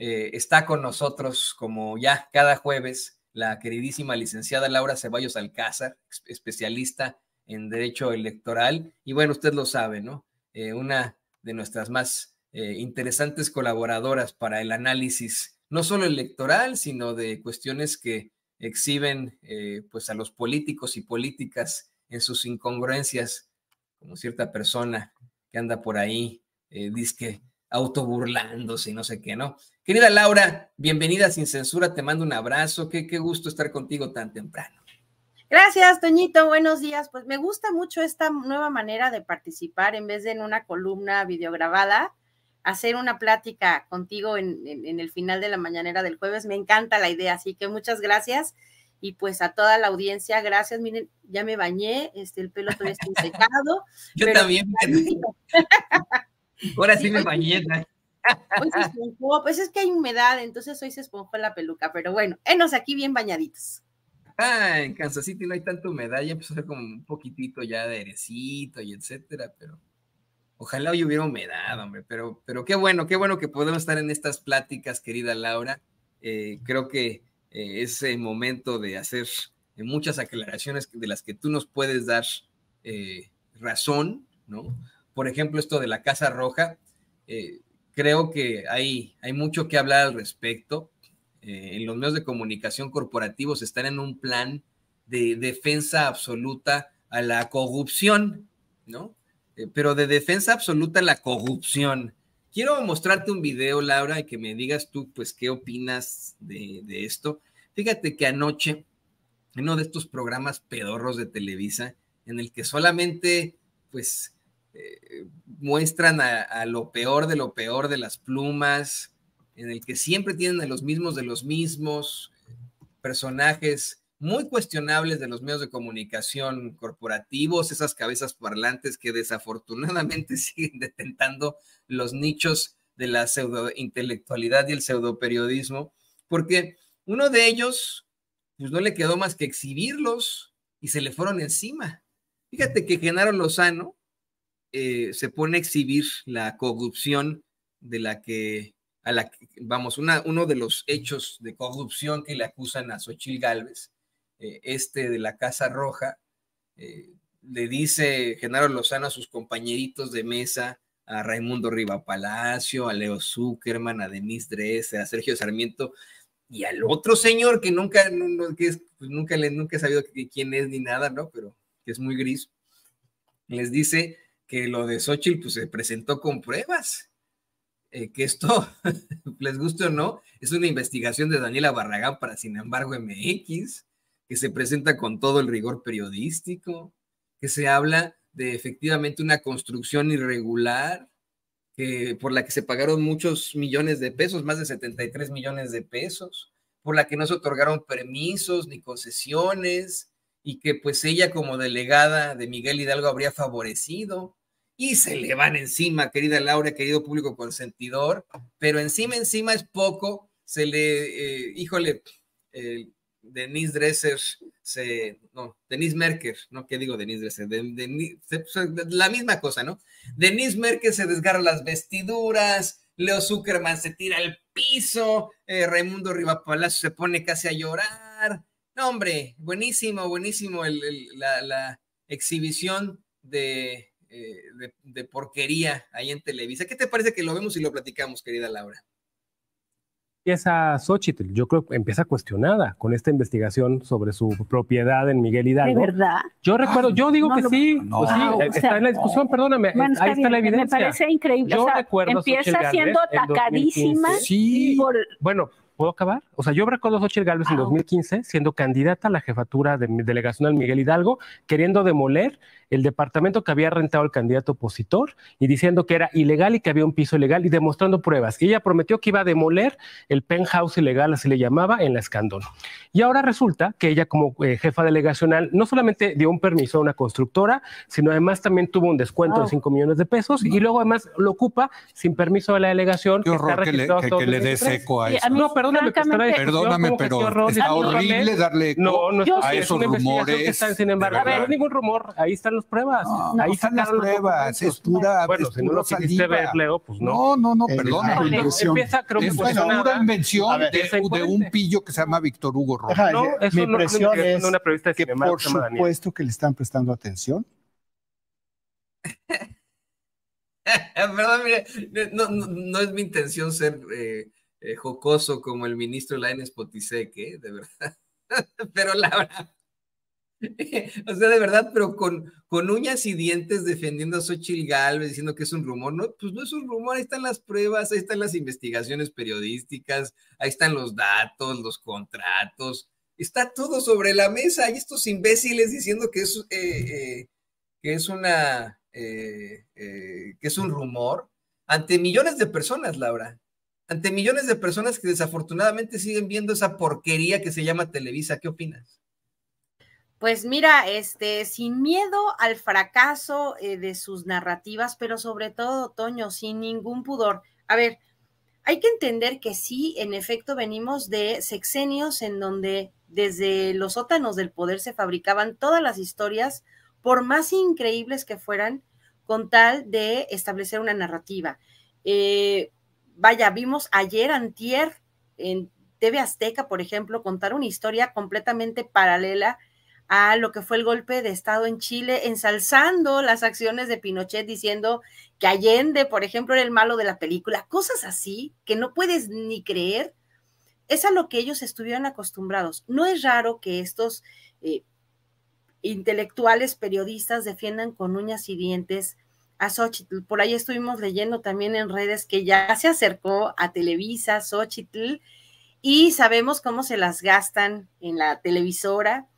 está con nosotros, como ya cada jueves, la queridísima licenciada Laura Ceballos Alcázar, especialista en Derecho Electoral. Y bueno, usted lo sabe, ¿no? Una de nuestras más interesantes colaboradoras para el análisis, no solo electoral, sino de cuestiones que exhiben pues a los políticos y políticas en sus incongruencias, como cierta persona que anda por ahí, dizque autoburlándose y no sé qué, ¿no? Querida Laura, bienvenida Sin Censura, te mando un abrazo, qué gusto estar contigo tan temprano. Gracias, Toñito, buenos días. Pues me gusta mucho esta nueva manera de participar, en vez de en una columna videograbada, hacer una plática contigo en el final de la mañanera del jueves. Me encanta la idea, así que muchas gracias. Y pues a toda la audiencia, gracias. Miren, ya me bañé, el pelo todavía está secado. Yo pero también. Ahora sí me bañé. Hoy se esponjó, pues es que hay humedad, entonces hoy se esponjó la peluca, pero bueno, enos aquí bien bañaditos. En Kansas City no hay tanta humedad, ya empezó a ser como un poquitito ya de airecito y etcétera, pero ojalá hoy hubiera humedad, hombre, pero qué bueno que podemos estar en estas pláticas, querida Laura. Creo que es el momento de hacer muchas aclaraciones de las que tú nos puedes dar razón, ¿no? Por ejemplo, esto de la Casa Roja, creo que hay mucho que hablar al respecto. En los medios de comunicación corporativos están en un plan de defensa absoluta a la corrupción, ¿no? Pero de defensa absoluta a la corrupción. Quiero mostrarte un video, Laura, y que me digas tú, pues, qué opinas de esto. Fíjate que anoche, en uno de estos programas pedorros de Televisa, en el que solamente, pues, muestran a lo peor de las plumas, en el que siempre tienen a los mismos personajes muy cuestionables de los medios de comunicación corporativos, esas cabezas parlantes que desafortunadamente siguen detentando los nichos de la pseudointelectualidad y el pseudoperiodismo, porque uno de ellos pues no le quedó más que exhibirlos y se le fueron encima. Fíjate que Genaro Lozano se pone a exhibir la corrupción de la que vamos, uno de los hechos de corrupción que le acusan a Xochitl Gálvez, de la Casa Roja, le dice Genaro Lozano a sus compañeritos de mesa, a Raimundo Riva Palacio, a Leo Zuckerman, a Denise Dresser, a Sergio Sarmiento, y al otro señor que nunca he sabido quién es ni nada, ¿no? Pero que es muy gris, les dice que lo de Xochitl pues se presentó con pruebas. Que esto, les guste o no, es una investigación de Daniela Barragán para Sin Embargo MX, que se presenta con todo el rigor periodístico, que se habla de efectivamente una construcción irregular, por la que se pagaron muchos millones de pesos, más de 73 millones de pesos, por la que no se otorgaron permisos ni concesiones, y que pues ella como delegada de Miguel Hidalgo habría favorecido. Y se le van encima, querida Laura, querido público consentidor, pero encima es poco, se le, Denise Dresser, Denise Merker, no, ¿qué digo Denise Dresser? La misma cosa, ¿no? Denise Merker se desgarra las vestiduras, Leo Zuckerman se tira al piso, Raimundo Riva Palacio se pone casi a llorar. No, hombre, buenísimo la exhibición de porquería ahí en Televisa. ¿Qué te parece que lo vemos y lo platicamos, querida Laura? Empieza Xochitl, yo creo que empieza cuestionada con esta investigación sobre su propiedad en Miguel Hidalgo. ¿De verdad? Yo recuerdo, yo digo no, que sí, no, pues sí, está en la discusión, perdóname, bueno, ahí está la evidencia. Me parece increíble, Yo o sea, recuerdo empieza siendo atacadísima. Sí, bueno, ¿puedo acabar? O sea, yo recuerdo a Xochitl Gálvez en 2015 siendo candidata a la jefatura de delegación Miguel Hidalgo, queriendo demoler el departamento que había rentado el candidato opositor y diciendo que era ilegal y que había un piso ilegal y demostrando pruebas. Y ella prometió que iba a demoler el penthouse ilegal, así le llamaba, en la Escandón. Y ahora resulta que ella como jefa delegacional no solamente dio un permiso a una constructora, sino además también tuvo un descuento de 5 millones de pesos y luego además lo ocupa sin permiso de la delegación. Qué horror que le des eco a eso. No, perdón, francamente, perdóname, pero está horrible darle no a esos rumores. Sin embargo, no es ningún rumor, ahí están las pruebas. No, ahí están las pruebas, es pura. Bueno, si no lo quisiste ver, Leo, pues no. No, perdón. Empieza, creo que es una pura invención de un pillo que se llama Víctor Hugo Romo. Mi impresión es una periodista de que por supuesto que le están prestando atención. Perdón, mire, no es mi intención ser jocoso como el ministro Lainez Potisek, de verdad. Pero la verdad, o sea, de verdad, pero con uñas y dientes defendiendo a Xóchitl Gálvez, diciendo que es un rumor. No, pues no es un rumor, ahí están las pruebas, ahí están las investigaciones periodísticas, ahí están los datos, los contratos, está todo sobre la mesa, y estos imbéciles diciendo que es un rumor ante millones de personas, Laura, ante millones de personas que desafortunadamente siguen viendo esa porquería que se llama Televisa. ¿Qué opinas? Pues mira, sin miedo al fracaso de sus narrativas, pero sobre todo, Toño, sin ningún pudor. A ver, hay que entender que sí, en efecto, venimos de sexenios en donde desde los sótanos del poder se fabricaban todas las historias, por más increíbles que fueran, con tal de establecer una narrativa. Vaya, vimos ayer, antier, en TV Azteca, por ejemplo, contar una historia completamente paralela a lo que fue el golpe de Estado en Chile, ensalzando las acciones de Pinochet, diciendo que Allende, por ejemplo, era el malo de la película, cosas así que no puedes ni creer. Es a lo que ellos estuvieron acostumbrados. No es raro que estos intelectuales periodistas defiendan con uñas y dientes a Xóchitl. Por ahí estuvimos leyendo también en redes que ya se acercó a Televisa, Xóchitl, y sabemos cómo se las gastan en la televisora,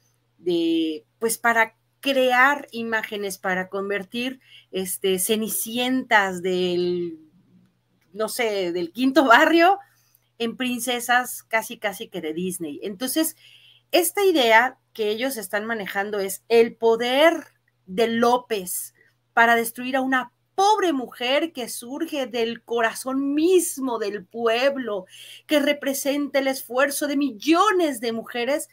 pues para crear imágenes, para convertir cenicientas del, no sé, del quinto barrio en princesas casi que de Disney. Entonces, esta idea que ellos están manejando es el poder de López para destruir a una pobre mujer que surge del corazón mismo del pueblo, que representa el esfuerzo de millones de mujeres.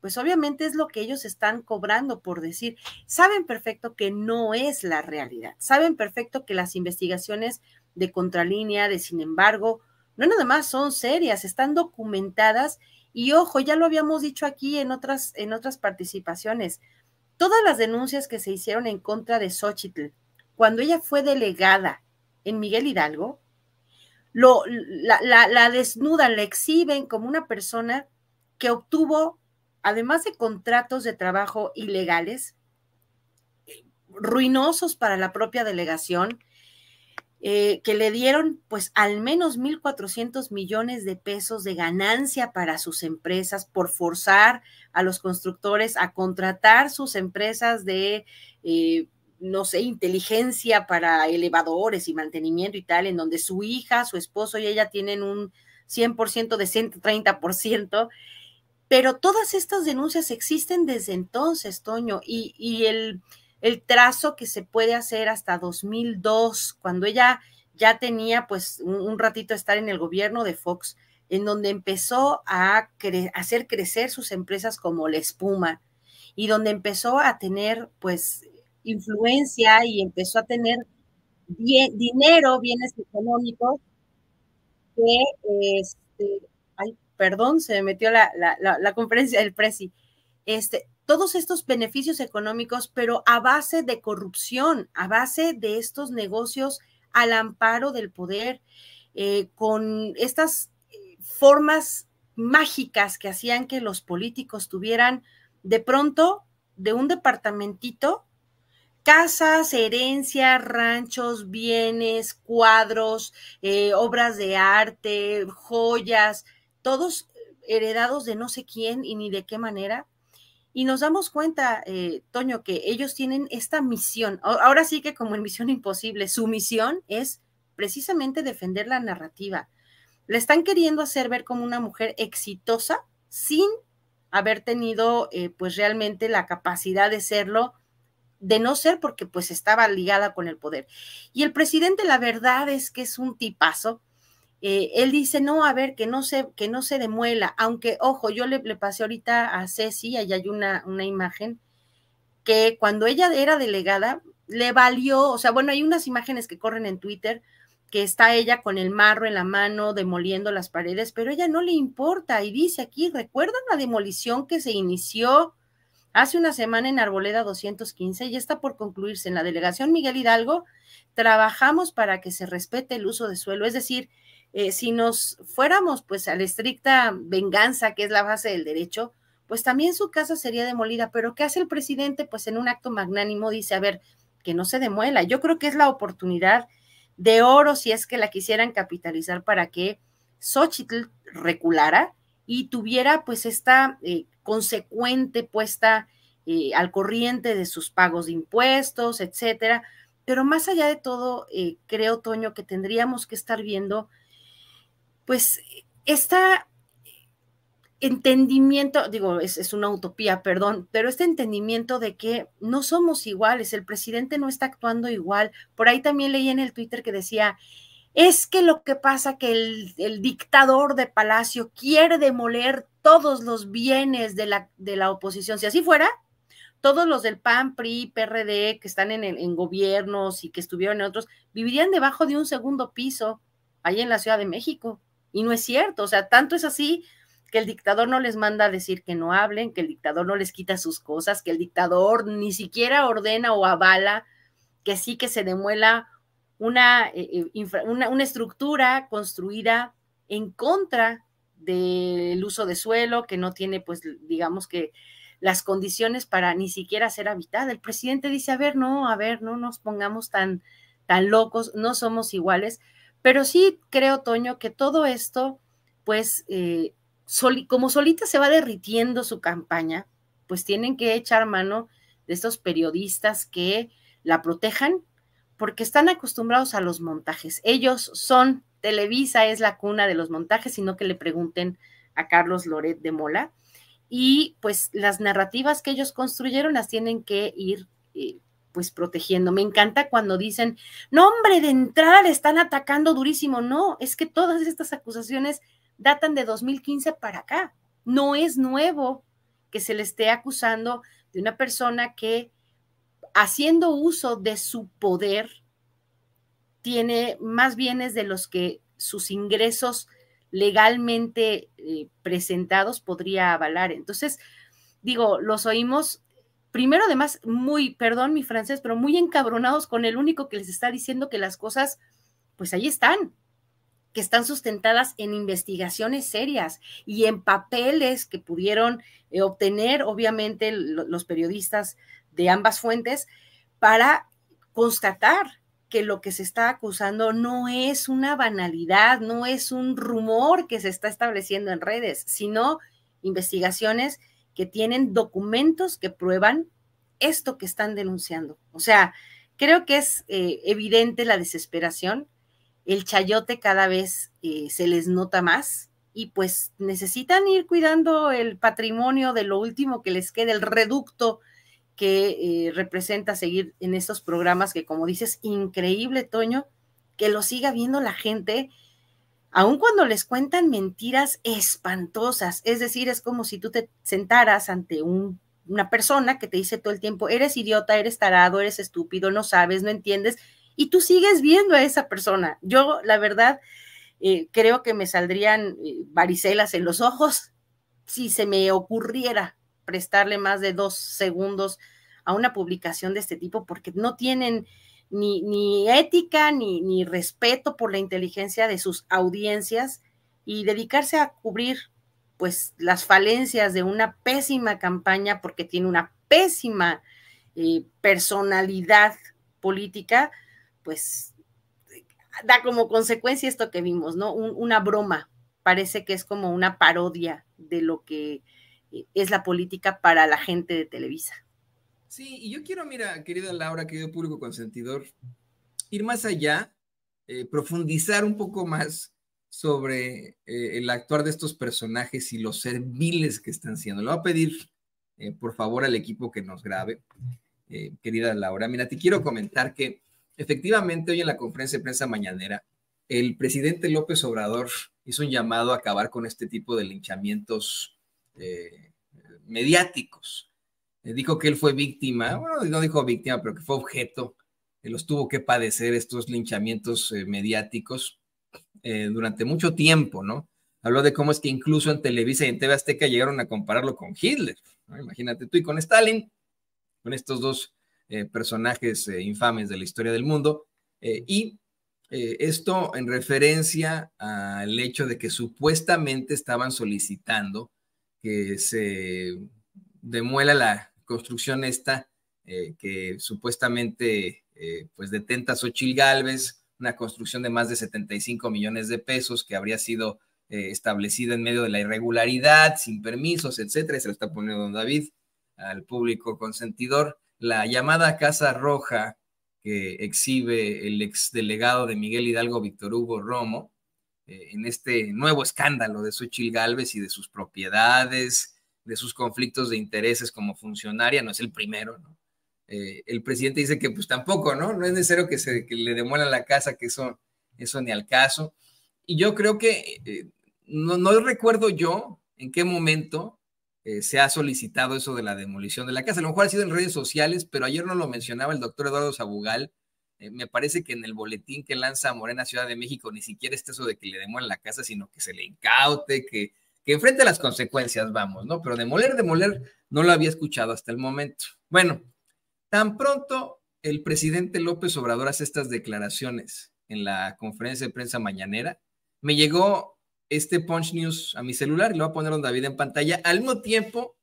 Pues obviamente es lo que ellos están cobrando por decir. Saben perfecto que no es la realidad. Saben perfecto que las investigaciones de Contralínea, de Sin embargo, no nada más son serias, están documentadas. Y ojo, ya lo habíamos dicho aquí en otras participaciones. Todas las denuncias que se hicieron en contra de Xóchitl, cuando ella fue delegada en Miguel Hidalgo, la desnudan, la exhiben como una persona que obtuvo, además de contratos de trabajo ilegales, ruinosos para la propia delegación, que le dieron pues al menos 1,400 millones de pesos de ganancia para sus empresas por forzar a los constructores a contratar sus empresas de, no sé, inteligencia para elevadores y mantenimiento y tal, en donde su hija, su esposo y ella tienen un 100% de 130%. Pero todas estas denuncias existen desde entonces, Toño, y el trazo que se puede hacer hasta 2002, cuando ella ya tenía pues un ratito de estar en el gobierno de Fox, en donde empezó a hacer crecer sus empresas como La Espuma, y donde empezó a tener pues influencia y empezó a tener dinero, bienes económicos, que ay, perdón, se me metió la conferencia del Presi, todos estos beneficios económicos, pero a base de corrupción, a base de estos negocios al amparo del poder, con estas formas mágicas que hacían que los políticos tuvieran de pronto de un departamentito casas, herencias, ranchos, bienes, cuadros, obras de arte, joyas, todos heredados de no sé quién y ni de qué manera. Y nos damos cuenta, Toño, que ellos tienen esta misión, ahora sí que como en Misión Imposible, su misión es precisamente defender la narrativa. Le están queriendo hacer ver como una mujer exitosa sin haber tenido pues realmente la capacidad de serlo, de no ser porque pues estaba ligada con el poder. Y el presidente, la verdad es que es un tipazo, él dice, no, a ver, que no se demuela, aunque, ojo, yo le pasé ahorita a Ceci, allá hay una imagen, que cuando ella era delegada, le valió, o sea, bueno, hay unas imágenes que corren en Twitter, que está ella con el marro en la mano demoliendo las paredes, pero a ella no le importa, y dice aquí, ¿recuerdan la demolición que se inició hace una semana en Arboleda 215? Ya está por concluirse. En la delegación Miguel Hidalgo trabajamos para que se respete el uso de suelo, es decir, si nos fuéramos pues a la estricta venganza, que es la base del derecho, pues también su casa sería demolida. Pero ¿qué hace el presidente? Pues en un acto magnánimo dice, a ver, que no se demuela. Yo creo que es la oportunidad de oro, si es que la quisieran capitalizar, para que Xóchitl reculara y tuviera pues esta consecuente puesta al corriente de sus pagos de impuestos, etcétera. Pero más allá de todo, creo, Toño, que tendríamos que estar viendo pues esta entendimiento, digo, es una utopía, perdón, pero este entendimiento de que no somos iguales, el presidente no está actuando igual. Por ahí también leí en el Twitter que decía, es que lo que pasa que el dictador de Palacio quiere demoler todos los bienes de la oposición. Si así fuera, todos los del PAN, PRI, PRD, que están en gobiernos y que estuvieron en otros, vivirían debajo de un segundo piso, ahí en la Ciudad de México. Y no es cierto, o sea, tanto es así que el dictador no les manda a decir que no hablen, que el dictador no les quita sus cosas, que el dictador ni siquiera ordena o avala que sí que se demuela una estructura construida en contra del uso de suelo, que no tiene, pues, digamos que las condiciones para ni siquiera ser habitada. El presidente dice, a ver, no nos pongamos tan locos, no somos iguales. Pero sí creo, Toño, que todo esto, pues, como solita se va derritiendo su campaña, pues tienen que echar mano de estos periodistas que la protejan, porque están acostumbrados a los montajes. Ellos son, Televisa es la cuna de los montajes, sino que le pregunten a Carlos Loret de Mola. Y pues las narrativas que ellos construyeron las tienen que ir pues protegiendo. Me encanta cuando dicen, no, hombre, de entrada le están atacando durísimo. No, es que todas estas acusaciones datan de 2015 para acá. No es nuevo que se le esté acusando de una persona que, haciendo uso de su poder, tiene más bienes de los que sus ingresos legalmente presentados podría avalar. Entonces, digo, los oímos primero, además, muy, perdón mi francés, pero muy encabronados con el único que les está diciendo que las cosas, pues ahí están, que están sustentadas en investigaciones serias y en papeles que pudieron obtener, obviamente, los periodistas de ambas fuentes, para constatar que lo que se está acusando no es una banalidad, no es un rumor que se está estableciendo en redes, sino investigaciones que tienen documentos que prueban esto que están denunciando. O sea, creo que es evidente la desesperación, el chayote cada vez se les nota más y pues necesitan ir cuidando el patrimonio de lo último que les quede, el reducto que representa seguir en estos programas que, como dices, increíble, Toño, que lo siga viendo la gente, aun cuando les cuentan mentiras espantosas. Es decir, es como si tú te sentaras ante una persona que te dice todo el tiempo, eres idiota, eres tarado, eres estúpido, no sabes, no entiendes, y tú sigues viendo a esa persona. Yo, la verdad, creo que me saldrían varicelas en los ojos si se me ocurriera prestarle más de 2 segundos a una publicación de este tipo, porque no tienen ni ética ni respeto por la inteligencia de sus audiencias, y dedicarse a cubrir pues las falencias de una pésima campaña porque tiene una pésima personalidad política, pues da como consecuencia esto que vimos, ¿no? Una broma, parece que es como una parodia de lo que es la política para la gente de Televisa. Sí, y yo quiero, mira, querida Laura, querido público consentidor, ir más allá, profundizar un poco más sobre el actuar de estos personajes y los serviles que están siendo. Le voy a pedir, por favor, al equipo que nos grabe, querida Laura. Mira, te quiero comentar que efectivamente hoy en la conferencia de prensa mañanera, el presidente López Obrador hizo un llamado a acabar con este tipo de linchamientos mediáticos. Dijo que él fue víctima, bueno, no dijo víctima, pero que fue objeto, los tuvo que padecer estos linchamientos mediáticos durante mucho tiempo, ¿no? Habló de cómo es que incluso en Televisa y en TV Azteca llegaron a compararlo con Hitler, ¿no? Imagínate tú, y con Stalin, con estos dos personajes infames de la historia del mundo, esto en referencia al hecho de que supuestamente estaban solicitando que se demuela la construcción esta que supuestamente pues detenta Xóchitl Gálvez, una construcción de más de 75 millones de pesos que habría sido establecida en medio de la irregularidad, sin permisos, etcétera, y se lo está poniendo don David al público consentidor. La llamada Casa Roja que exhibe el exdelegado de Miguel Hidalgo, Víctor Hugo Romo, en este nuevo escándalo de Xóchitl Gálvez y de sus propiedades, de sus conflictos de intereses como funcionaria, no es el primero, ¿no? El presidente dice que pues tampoco, ¿no? No es necesario que le demuelan la casa, que eso ni al caso. Y yo creo que no recuerdo yo en qué momento se ha solicitado eso de la demolición de la casa. A lo mejor ha sido en redes sociales, pero ayer no lo mencionaba el doctor Eduardo Sabugal. Me parece que en el boletín que lanza Morena Ciudad de México ni siquiera está eso de que le demuelan la casa, sino que se le incaute, que enfrente las consecuencias, vamos, ¿no? Pero demoler, no lo había escuchado hasta el momento. Bueno, tan pronto el presidente López Obrador hace estas declaraciones en la conferencia de prensa mañanera, me llegó este Punch News a mi celular, y lo voy a poner don David en pantalla, al mismo tiempo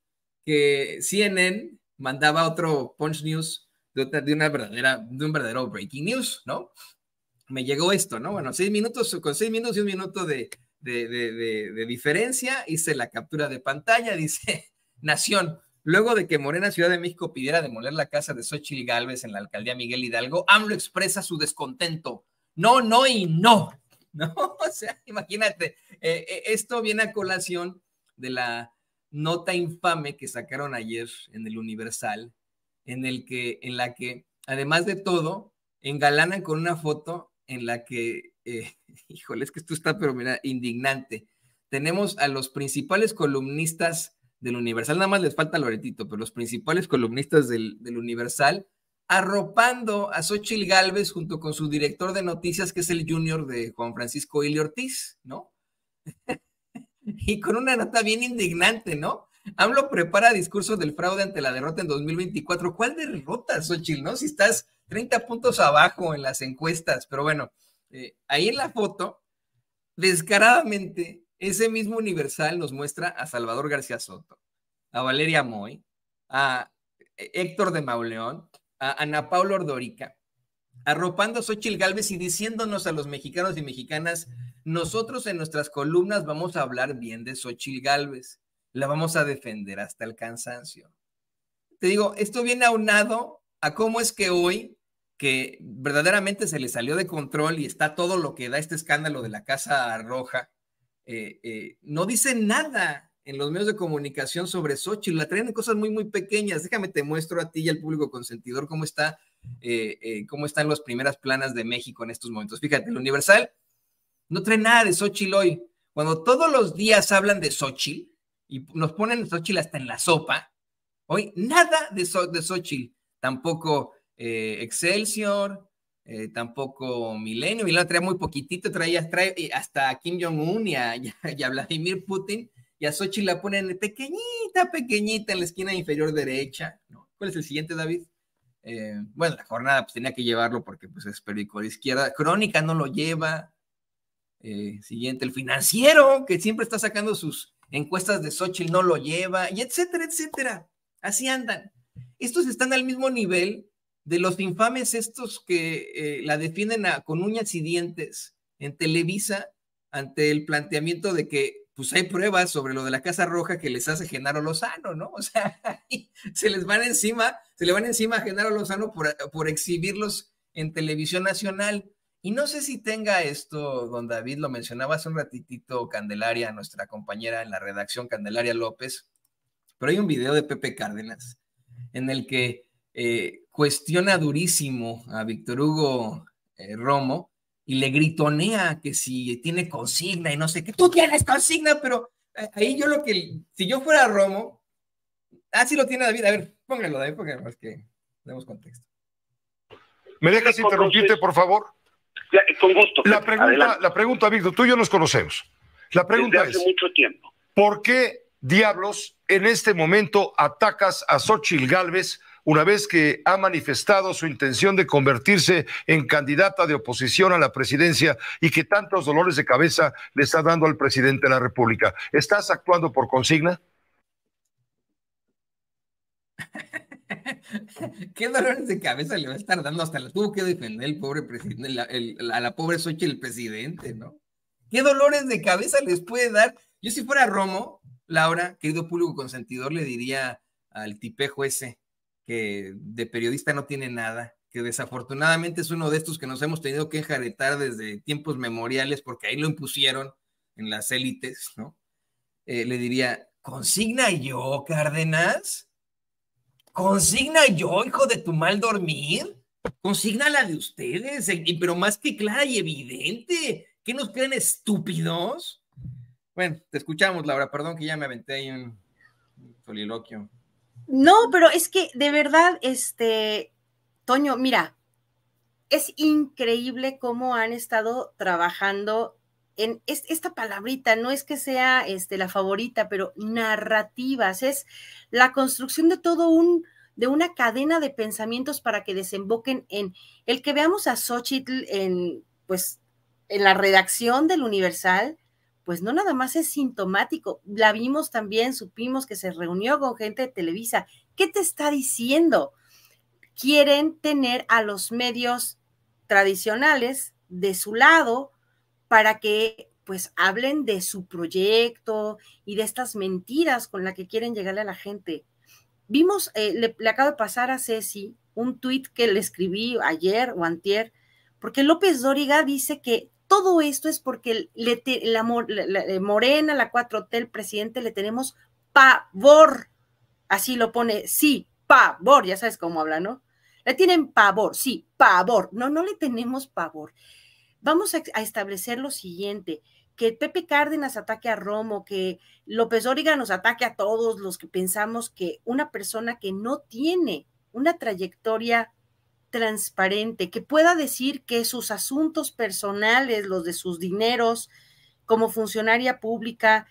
que CNN mandaba otro Punch News de un verdadero breaking news, ¿no? Me llegó esto, ¿no? Bueno, 6 minutos, con 6 minutos y 1 minuto de diferencia, hice la captura de pantalla, dice Nación: luego de que Morena Ciudad de México pidiera demoler la casa de Xóchitl Gálvez en la alcaldía Miguel Hidalgo, AMLO expresa su descontento. No, no y no. ¿No? O sea, imagínate, esto viene a colación de la nota infame que sacaron ayer en el Universal, en la que, además de todo, engalanan con una foto en la que, híjole, es que esto está, pero mira, indignante. Tenemos a los principales columnistas del Universal, nada más les falta Loretito, pero los principales columnistas del Universal arropando a Xóchitl Gálvez junto con su director de noticias, que es el junior de Juan Francisco Ili Ortiz, ¿no? Y con una nota bien indignante, ¿no? AMLO prepara discurso del fraude ante la derrota en 2024. ¿Cuál derrota, Xóchitl, no? Si estás 30 puntos abajo en las encuestas. Pero bueno, ahí en la foto, descaradamente, ese mismo Universal nos muestra a Salvador García Soto, a Valeria Moy, a Héctor de Mauleón, a Ana Paula Ordorica, arropando a Xóchitl Gálvez y diciéndonos a los mexicanos y mexicanas: nosotros en nuestras columnas vamos a hablar bien de Xóchitl Gálvez, la vamos a defender hasta el cansancio. Te digo, esto viene aunado a cómo es que hoy, que verdaderamente se le salió de control y está todo lo que da este escándalo de la Casa Roja, no dicen nada en los medios de comunicación sobre Xóchitl, la traen en cosas muy, muy pequeñas. Déjame te muestro a ti y al público consentidor cómo están las primeras planas de México en estos momentos. Fíjate, el Universal no trae nada de Xóchitl hoy. Cuando todos los días hablan de Xóchitl y nos ponen Xóchitl hasta en la sopa, hoy nada de Xóchitl. Tampoco Excelsior, tampoco Milenio. Milenio trae muy poquitito, trae hasta a Kim Jong-un y a Vladimir Putin. Y a Xóchitl la ponen pequeñita en la esquina inferior derecha, ¿no? ¿Cuál es el siguiente, David? Bueno, la jornada pues tenía que llevarlo porque pues, es periódico de izquierda. Crónica no lo lleva. Siguiente, El Financiero, que siempre está sacando sus encuestas de Xóchitl, no lo lleva, y etcétera, etcétera. Así andan. Estos están al mismo nivel de los infames estos que la defienden con uñas y dientes en Televisa ante el planteamiento de que pues hay pruebas sobre lo de la Casa Roja que les hace Genaro Lozano, ¿no? O sea, se le van encima a Genaro Lozano por exhibirlos en televisión nacional. Y no sé si tenga esto, don David, lo mencionaba hace un ratitito Candelaria, nuestra compañera en la redacción, Candelaria López, pero hay un video de Pepe Cárdenas en el que cuestiona durísimo a Víctor Hugo Romo y le gritonea que si tiene consigna y no sé qué, tú tienes consigna, pero ahí yo si yo fuera Romo, sí lo tiene David, a ver, póngalo, David, porque es que demos contexto. ¿Me dejas interrumpirte, por favor? Con gusto. La pregunta, Víctor, tú y yo nos conocemos. La pregunta desde hace mucho tiempo. ¿Por qué diablos en este momento atacas a Xóchitl Gálvez una vez que ha manifestado su intención de convertirse en candidata de oposición a la presidencia y que tantos dolores de cabeza le está dando al presidente de la República? ¿Estás actuando por consigna? ¿Qué dolores de cabeza le va a estar dando? Hasta la tuvo que defender el pobre presidente, a la pobre Xóchitl, el presidente, ¿no? ¿Qué dolores de cabeza les puede dar? Yo si fuera Romo, Laura, querido público consentidor, le diría al tipejo ese que de periodista no tiene nada, que desafortunadamente es uno de estos que nos hemos tenido que enjaretar desde tiempos memoriales porque ahí lo impusieron en las élites, ¿no? Le diría, ¿consigna yo, Cárdenas? ¿Consigna yo, hijo de tu mal dormir? Consigna la de ustedes, pero más que clara y evidente. ¿Qué nos creen, estúpidos? Bueno, te escuchamos, Laura, perdón que ya me aventé ahí un soliloquio. No, pero es que de verdad, Toño, mira, es increíble cómo han estado trabajando en esta palabrita, no es que sea la favorita, pero narrativas, es la construcción de de una cadena de pensamientos para que desemboquen en el que veamos a Xóchitl en la redacción del Universal, pues no nada más es sintomático, la vimos también, supimos que se reunió con gente de Televisa. ¿Qué te está diciendo? Quieren tener a los medios tradicionales de su lado para que pues hablen de su proyecto y de estas mentiras con las que quieren llegarle a la gente. Vimos, le acabo de pasar a Ceci un tuit que le escribí ayer o antier, porque López Dóriga dice que todo esto es porque Morena, la 4T, el presidente, le tenemos pavor. Así lo pone, sí, pavor, ya sabes cómo habla, ¿no? Le tienen pavor, sí, pavor. No, no le tenemos pavor. Vamos a establecer lo siguiente, que Pepe Cárdenas ataque a Romo, que López Dóriga nos ataque a todos los que pensamos que una persona que no tiene una trayectoria transparente, que pueda decir que sus asuntos personales, los de sus dineros como funcionaria pública,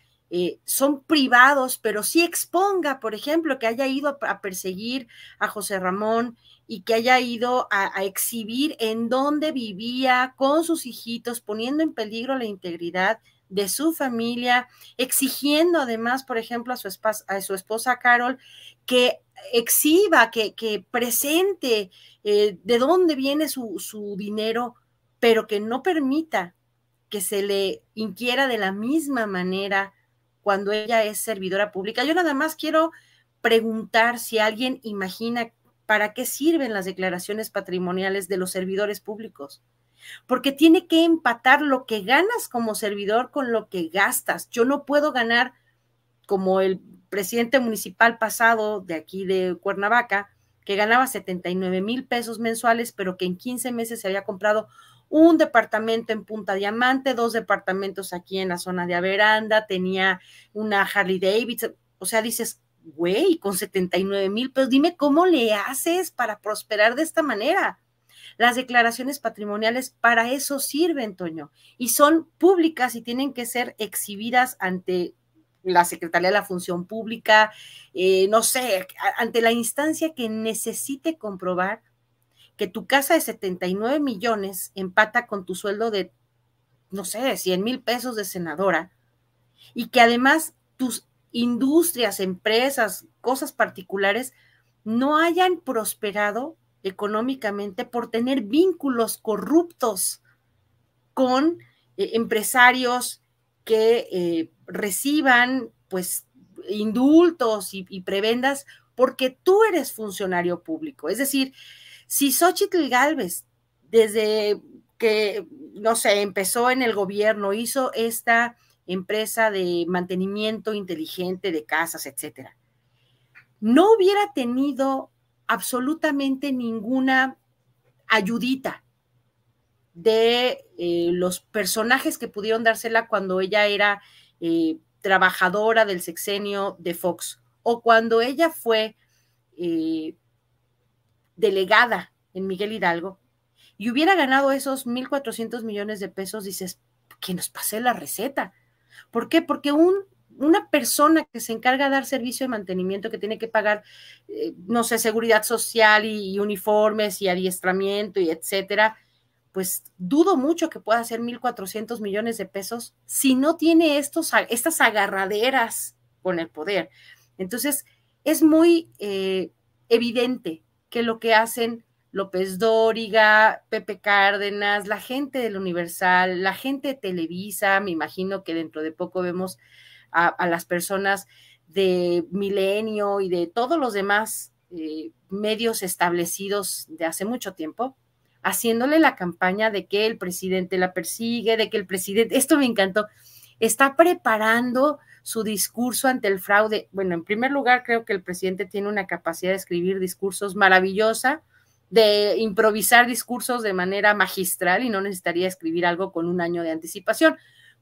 son privados, pero sí exponga, por ejemplo, que haya ido a perseguir a José Ramón y que haya ido a exhibir en dónde vivía con sus hijitos, poniendo en peligro la integridad de su familia, exigiendo además, por ejemplo, a su esposa Carol, que exhiba, que presente de dónde viene su dinero, pero que no permita que se le inquiera de la misma manera cuando ella es servidora pública. Yo nada más quiero preguntar si alguien imagina para qué sirven las declaraciones patrimoniales de los servidores públicos, porque tiene que empatar lo que ganas como servidor con lo que gastas. Yo no puedo ganar como el presidente municipal pasado de aquí de Cuernavaca, que ganaba 79,000 pesos mensuales, pero que en 15 meses se había comprado un departamento en Punta Diamante, 2 departamentos aquí en la zona de Averanda, tenía una Harley Davidson. O sea, dices, güey, con 79,000 pesos, dime cómo le haces para prosperar de esta manera. Las declaraciones patrimoniales para eso sirven, Toño, y son públicas y tienen que ser exhibidas ante la Secretaría de la Función Pública, no sé, ante la instancia que necesite comprobar que tu casa de 79 millones empata con tu sueldo de, no sé, 100,000 pesos de senadora, y que además tus industrias, empresas, cosas particulares no hayan prosperado económicamente por tener vínculos corruptos con empresarios que reciban pues indultos y prebendas porque tú eres funcionario público. Es decir, si Xóchitl Gálvez, desde que, no sé, empezó en el gobierno, hizo esta empresa de mantenimiento inteligente de casas, etcétera, no hubiera tenido absolutamente ninguna ayudita de los personajes que pudieron dársela cuando ella era trabajadora del sexenio de Fox, o cuando ella fue delegada en Miguel Hidalgo, y hubiera ganado esos 1,400 millones de pesos, dices, que nos pase la receta. ¿Por qué? Porque una persona que se encarga de dar servicio de mantenimiento, que tiene que pagar, no sé, seguridad social y uniformes y adiestramiento y etcétera, pues dudo mucho que pueda hacer 1,400 millones de pesos si no tiene estas agarraderas con el poder. Entonces, es muy evidente que lo que hacen López Dóriga, Pepe Cárdenas, la gente del Universal, la gente de Televisa, me imagino que dentro de poco vemos a las personas de Milenio y de todos los demás medios establecidos de hace mucho tiempo, haciéndole la campaña de que el presidente la persigue, de que el presidente, esto me encantó, está preparando su discurso ante el fraude. Bueno, en primer lugar, creo que el presidente tiene una capacidad de escribir discursos maravillosa, de improvisar discursos de manera magistral y no necesitaría escribir algo con un año de anticipación,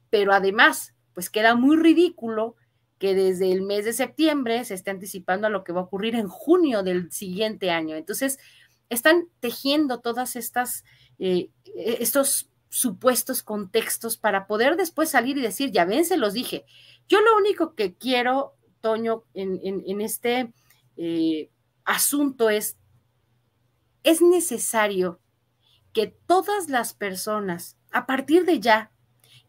pero además, pues queda muy ridículo que desde el mes de septiembre se esté anticipando a lo que va a ocurrir en junio del siguiente año. Entonces, están tejiendo todas estos supuestos contextos para poder después salir y decir, ya ven, se los dije. Yo lo único que quiero, Toño, en este asunto es necesario que todas las personas, a partir de ya,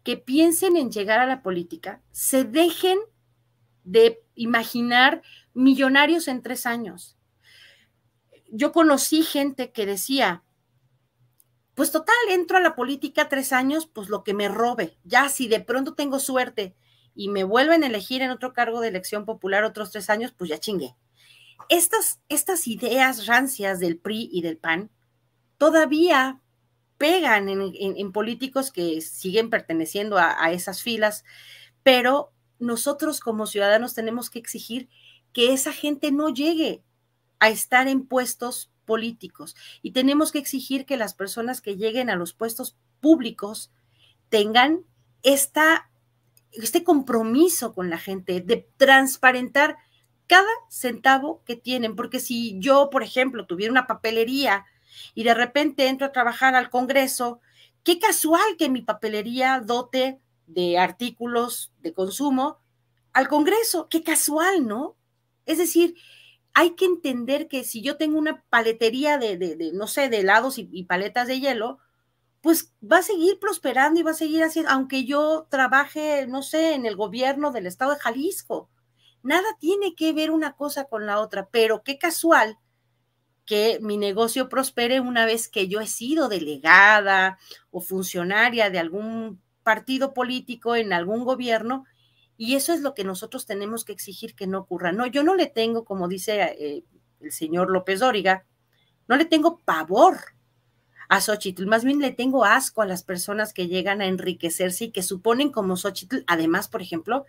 que piensen en llegar a la política, se dejen de imaginar millonarios en 3 años. Yo conocí gente que decía, pues total, entro a la política 3 años, pues lo que me robe, ya si de pronto tengo suerte y me vuelven a elegir en otro cargo de elección popular otros 3 años, pues ya chingué. Estas ideas rancias del PRI y del PAN todavía pegan en políticos que siguen perteneciendo a esas filas, pero nosotros como ciudadanos tenemos que exigir que esa gente no llegue a estar en puestos políticos y tenemos que exigir que las personas que lleguen a los puestos públicos tengan este compromiso con la gente de transparentar cada centavo que tienen, porque si yo, por ejemplo, tuviera una papelería y de repente entro a trabajar al Congreso, qué casual que mi papelería dote de artículos de consumo al Congreso, qué casual, ¿no? Es decir, hay que entender que si yo tengo una paletería no sé, de helados y paletas de hielo, pues va a seguir prosperando y va a seguir haciendo, aunque yo trabaje, no sé, en el gobierno del estado de Jalisco. Nada tiene que ver una cosa con la otra, pero qué casual que mi negocio prospere una vez que yo he sido delegada o funcionaria de algún partido político en algún gobierno, y eso es lo que nosotros tenemos que exigir que no ocurra. No, yo no le tengo, como dice el señor López Dóriga, no le tengo pavor a Xóchitl, más bien le tengo asco a las personas que llegan a enriquecerse y que suponen como Xóchitl, además, por ejemplo,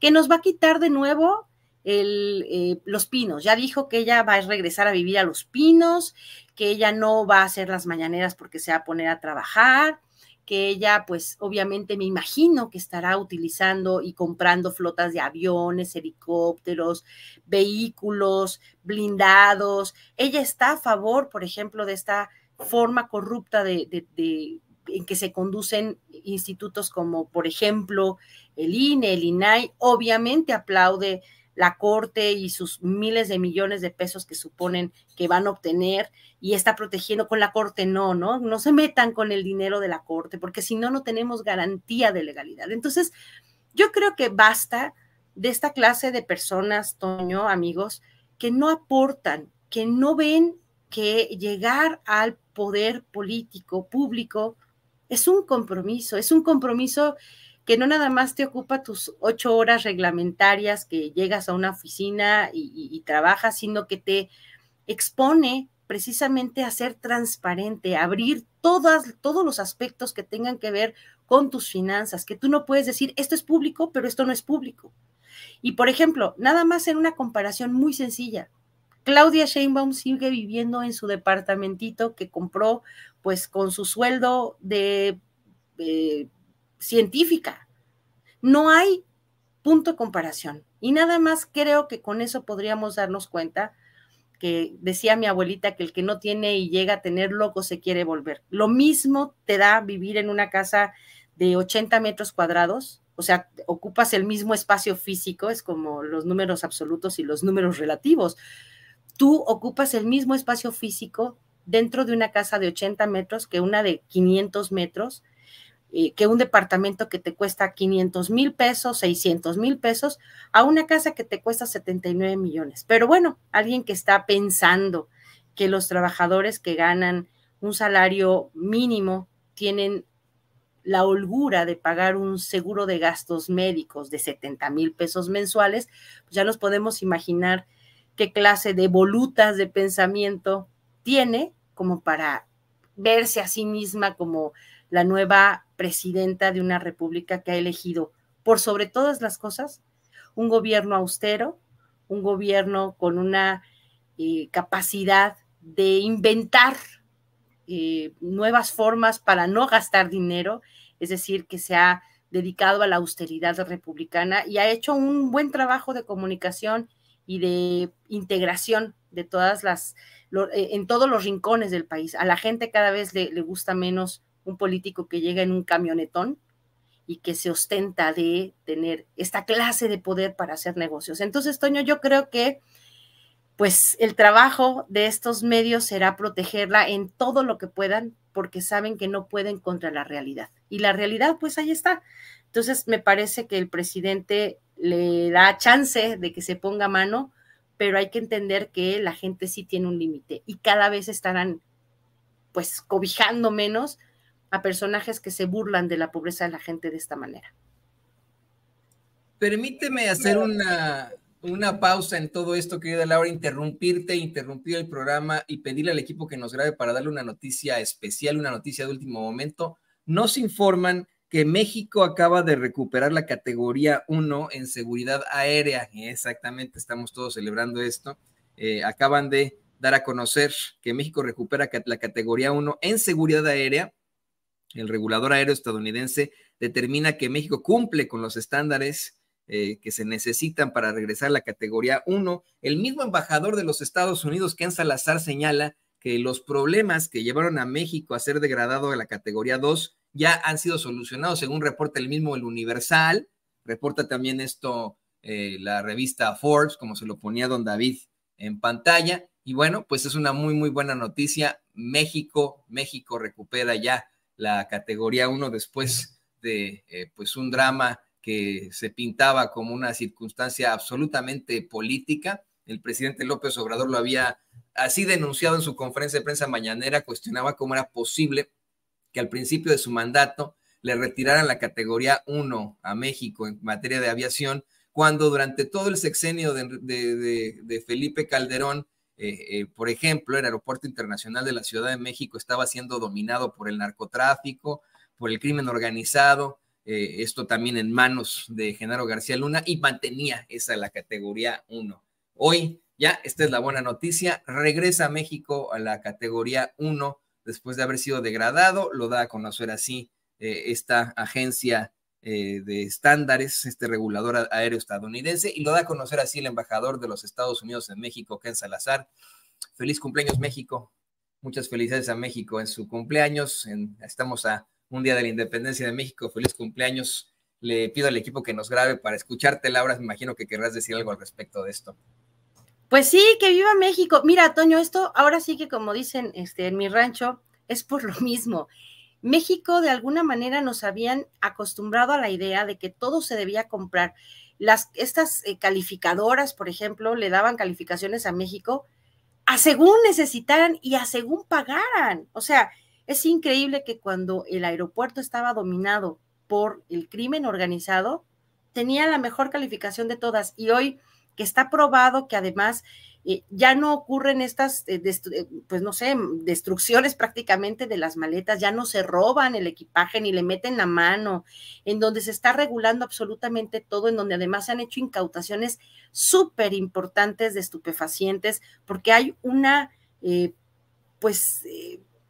que nos va a quitar de nuevo Los Pinos. Ya dijo que ella va a regresar a vivir a Los Pinos, que ella no va a hacer las mañaneras porque se va a poner a trabajar, que ella, pues, obviamente me imagino que estará utilizando y comprando flotas de aviones, helicópteros, vehículos blindados. Ella está a favor, por ejemplo, de esta forma corrupta en que se conducen institutos como, por ejemplo, el INE, el INAI. Obviamente aplaude la Corte y sus miles de millones de pesos que suponen que van a obtener y está protegiendo con la Corte. No se metan con el dinero de la Corte, porque si no, no tenemos garantía de legalidad. Entonces, yo creo que basta de esta clase de personas, Toño, amigos, que no aportan, que no ven que llegar al poder político público es un compromiso que no nada más te ocupa tus 8 horas reglamentarias que llegas a una oficina y trabajas, sino que te expone precisamente a ser transparente, a abrir todos los aspectos que tengan que ver con tus finanzas, que tú no puedes decir, esto es público, pero esto no es público. Y, por ejemplo, nada más en una comparación muy sencilla, Claudia Sheinbaum sigue viviendo en su departamentito que compró pues con su sueldo de científica. No hay punto de comparación. Y nada más creo que con eso podríamos darnos cuenta que decía mi abuelita que el que no tiene y llega a tener loco se quiere volver. Lo mismo te da vivir en una casa de 80 metros cuadrados, o sea, ocupas el mismo espacio físico, es como los números absolutos y los números relativos. Tú ocupas el mismo espacio físico dentro de una casa de 80 metros que una de 500 metros, que un departamento que te cuesta 500,000 pesos, 600,000 pesos, a una casa que te cuesta 79 millones. Pero bueno, alguien que está pensando que los trabajadores que ganan un salario mínimo tienen la holgura de pagar un seguro de gastos médicos de 70,000 pesos mensuales, pues ya nos podemos imaginar qué clase de volutas de pensamiento tiene como para verse a sí misma como la nueva presidenta de una república que ha elegido, por sobre todas las cosas, un gobierno austero, un gobierno con una capacidad de inventar nuevas formas para no gastar dinero, es decir, que se ha dedicado a la austeridad republicana y ha hecho un buen trabajo de comunicación y de integración de todas en todos los rincones del país. A la gente cada vez le gusta menos un político que llega en un camionetón y que se ostenta de tener esta clase de poder para hacer negocios. Entonces, Toño, yo creo que pues el trabajo de estos medios será protegerla en todo lo que puedan, porque saben que no pueden contra la realidad. Y la realidad, pues ahí está. Entonces, me parece que el presidente le da chance de que se ponga a mano, pero hay que entender que la gente sí tiene un límite y cada vez estarán pues cobijando menos a personajes que se burlan de la pobreza de la gente de esta manera. Permíteme hacer una pausa en todo esto, querida Laura, interrumpir el programa y pedirle al equipo que nos grabe para darle una noticia especial, una noticia de último momento. Nos informan que México acaba de recuperar la categoría 1 en seguridad aérea. Exactamente, estamos todos celebrando esto. Acaban de dar a conocer que México recupera la categoría 1 en seguridad aérea. El regulador aéreo estadounidense determina que México cumple con los estándares que se necesitan para regresar a la categoría 1. El mismo embajador de los Estados Unidos, Ken Salazar, señala que los problemas que llevaron a México a ser degradado a la categoría 2 ya han sido solucionados, según reporta el mismo El Universal. Reporta también esto la revista Forbes, como se lo ponía don David en pantalla. Y bueno, pues es una muy, muy buena noticia. México recupera ya la categoría 1 después de pues un drama que se pintaba como una circunstancia absolutamente política. El presidente López Obrador lo había así denunciado en su conferencia de prensa mañanera, cuestionaba cómo era posible que al principio de su mandato le retiraran la categoría 1 a México en materia de aviación, cuando durante todo el sexenio de Felipe Calderón, por ejemplo, el Aeropuerto Internacional de la Ciudad de México estaba siendo dominado por el narcotráfico, por el crimen organizado, esto también en manos de Genaro García Luna, y mantenía esa la categoría 1. Hoy ya, esta es la buena noticia, regresa México a la categoría 1 después de haber sido degradado, lo da a conocer así esta agencia de estándares, este regulador aéreo estadounidense, y lo da a conocer así el embajador de los Estados Unidos en México, Ken Salazar. Feliz cumpleaños, México. Muchas felicidades a México en su cumpleaños. Estamos a un día de la independencia de México. Feliz cumpleaños. Le pido al equipo que nos grabe para escucharte, Laura. Me imagino que querrás decir algo al respecto de esto. Pues sí, que viva México. Mira, Toño, esto ahora sí que, como dicen en mi rancho, es por lo mismo. México, de alguna manera, nos habían acostumbrado a la idea de que todo se debía comprar. Estas calificadoras, por ejemplo, le daban calificaciones a México a según necesitaran y a según pagaran. O sea, es increíble que cuando el aeropuerto estaba dominado por el crimen organizado, tenía la mejor calificación de todas. Y hoy que está probado que además ya no ocurren estas, pues no sé, destrucciones prácticamente de las maletas, ya no se roban el equipaje ni le meten la mano, en donde se está regulando absolutamente todo, en donde además se han hecho incautaciones súper importantes de estupefacientes, porque hay una,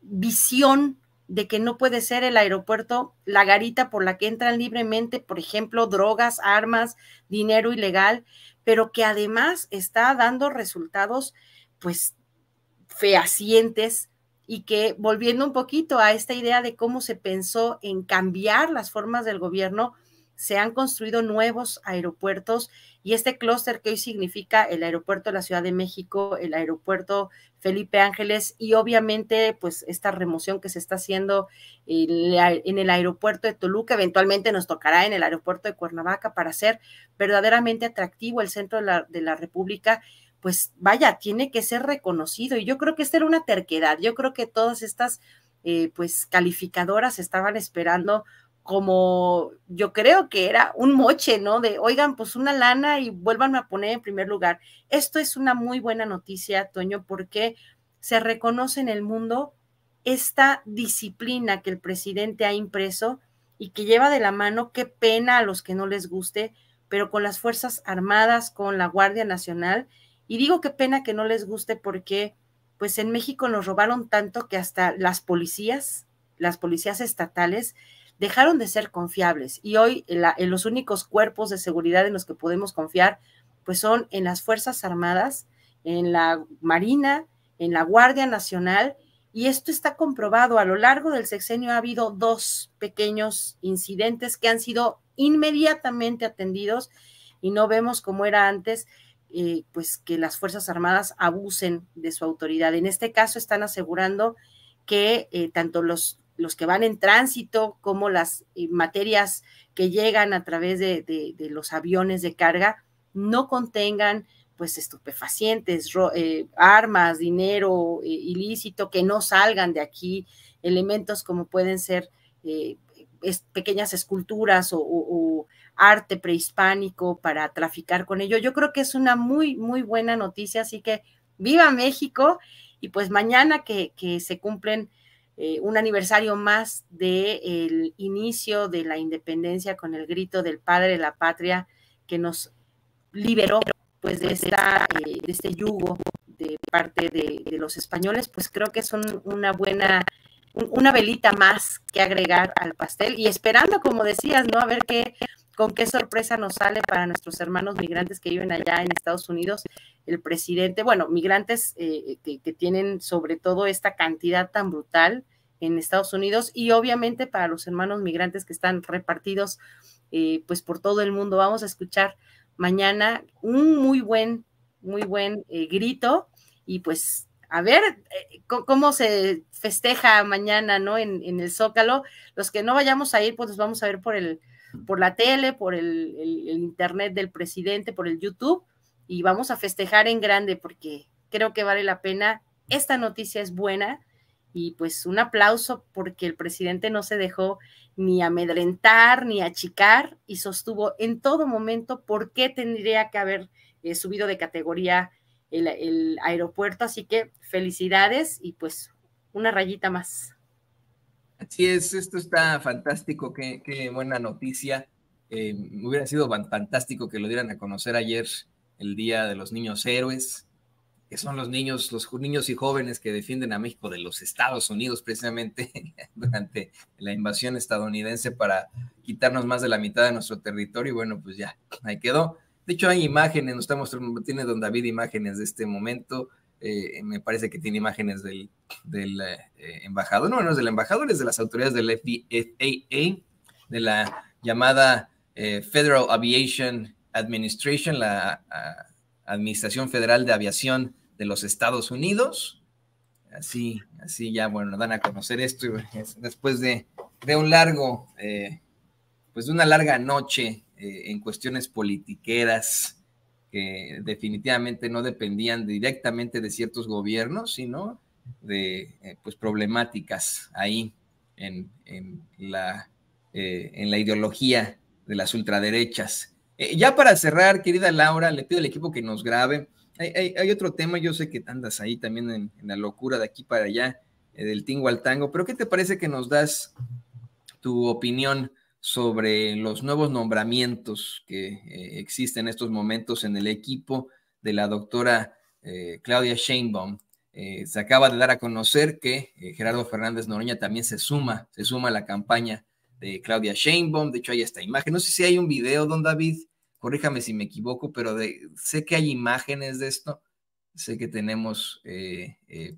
visión de que no puede ser el aeropuerto la garita por la que entran libremente, por ejemplo, drogas, armas, dinero ilegal, pero que además está dando resultados, pues, fehacientes, y que, volviendo un poquito a esta idea de cómo se pensó en cambiar las formas del gobierno, se han construido nuevos aeropuertos, y este clúster que hoy significa el aeropuerto de la Ciudad de México, el aeropuerto Felipe Ángeles, y obviamente pues esta remoción que se está haciendo en el aeropuerto de Toluca, eventualmente nos tocará en el aeropuerto de Cuernavaca, para hacer verdaderamente atractivo el centro de la República, pues vaya, tiene que ser reconocido. Y yo creo que esta era una terquedad. Yo creo que todas estas pues calificadoras estaban esperando, como yo creo que era un moche, ¿no? De, oigan, pues una lana y vuélvanme a poner en primer lugar. Esto es una muy buena noticia, Toño, porque se reconoce en el mundo esta disciplina que el presidente ha impreso y que lleva de la mano, qué pena a los que no les guste, pero con las Fuerzas Armadas, con la Guardia Nacional. Y digo qué pena que no les guste porque pues en México nos robaron tanto que hasta las policías estatales dejaron de ser confiables, y hoy en los únicos cuerpos de seguridad en los que podemos confiar pues son en las Fuerzas Armadas, en la Marina, en la Guardia Nacional, y esto está comprobado. A lo largo del sexenio ha habido 2 pequeños incidentes que han sido inmediatamente atendidos, y no vemos como era antes, pues que las Fuerzas Armadas abusen de su autoridad. En este caso están asegurando que tanto los que van en tránsito como las materias que llegan a través de los aviones de carga no contengan pues estupefacientes, armas, dinero ilícito, que no salgan de aquí, elementos como pueden ser pequeñas esculturas o arte prehispánico para traficar con ello. Yo creo que es una muy, muy buena noticia, así que ¡viva México! Y pues mañana que se cumplen un aniversario más del inicio de la independencia, con el grito del padre de la patria que nos liberó pues de este yugo de parte de los españoles, pues creo que es una velita más que agregar al pastel, y esperando, como decías, ¿no? A ver con qué sorpresa nos sale para nuestros hermanos migrantes que viven allá en Estados Unidos. El presidente, bueno, migrantes que tienen sobre todo esta cantidad tan brutal en Estados Unidos, y obviamente para los hermanos migrantes que están repartidos pues por todo el mundo. Vamos a escuchar mañana un muy buen grito, y pues a ver cómo se festeja mañana, ¿no? En el Zócalo. Los que no vayamos a ir, pues los vamos a ver por la tele, por el internet del presidente, por el YouTube, y vamos a festejar en grande porque creo que vale la pena. Esta noticia es buena, y pues un aplauso porque el presidente no se dejó ni amedrentar ni achicar, y sostuvo en todo momento por qué tendría que haber subido de categoría el aeropuerto. Así que felicidades, y pues una rayita más. Así es, esto está fantástico, qué buena noticia. Hubiera sido fantástico que lo dieran a conocer ayer, el Día de los Niños Héroes, que son los niños y jóvenes que defienden a México de los Estados Unidos precisamente durante la invasión estadounidense para quitarnos más de la mitad de nuestro territorio. Y bueno, pues ya, ahí quedó. De hecho, hay imágenes, nos está mostrando, tiene don David imágenes de este momento. Me parece que tiene imágenes del embajador, no es del embajador, es de las autoridades del FAA, de la llamada Federal Aviation Administration, la Administración Federal de Aviación de los Estados Unidos. Así ya, bueno, dan a conocer esto, y después de un largo, pues de una larga noche en cuestiones politiqueras que definitivamente no dependían directamente de ciertos gobiernos, sino de pues problemáticas ahí en la ideología de las ultraderechas. Ya para cerrar, querida Laura, le pido al equipo que nos grabe. Hay otro tema, yo sé que andas ahí también en la locura de aquí para allá, del tingo al tango, pero ¿qué te parece que nos das tu opinión sobre los nuevos nombramientos que existen en estos momentos en el equipo de la doctora Claudia Sheinbaum? se acaba de dar a conocer que Gerardo Fernández Noroña también se suma a la campaña de Claudia Sheinbaum. De hecho, hay esta imagen. No sé si hay un video, don David, corríjame si me equivoco, pero sé que hay imágenes de esto. Sé que tenemos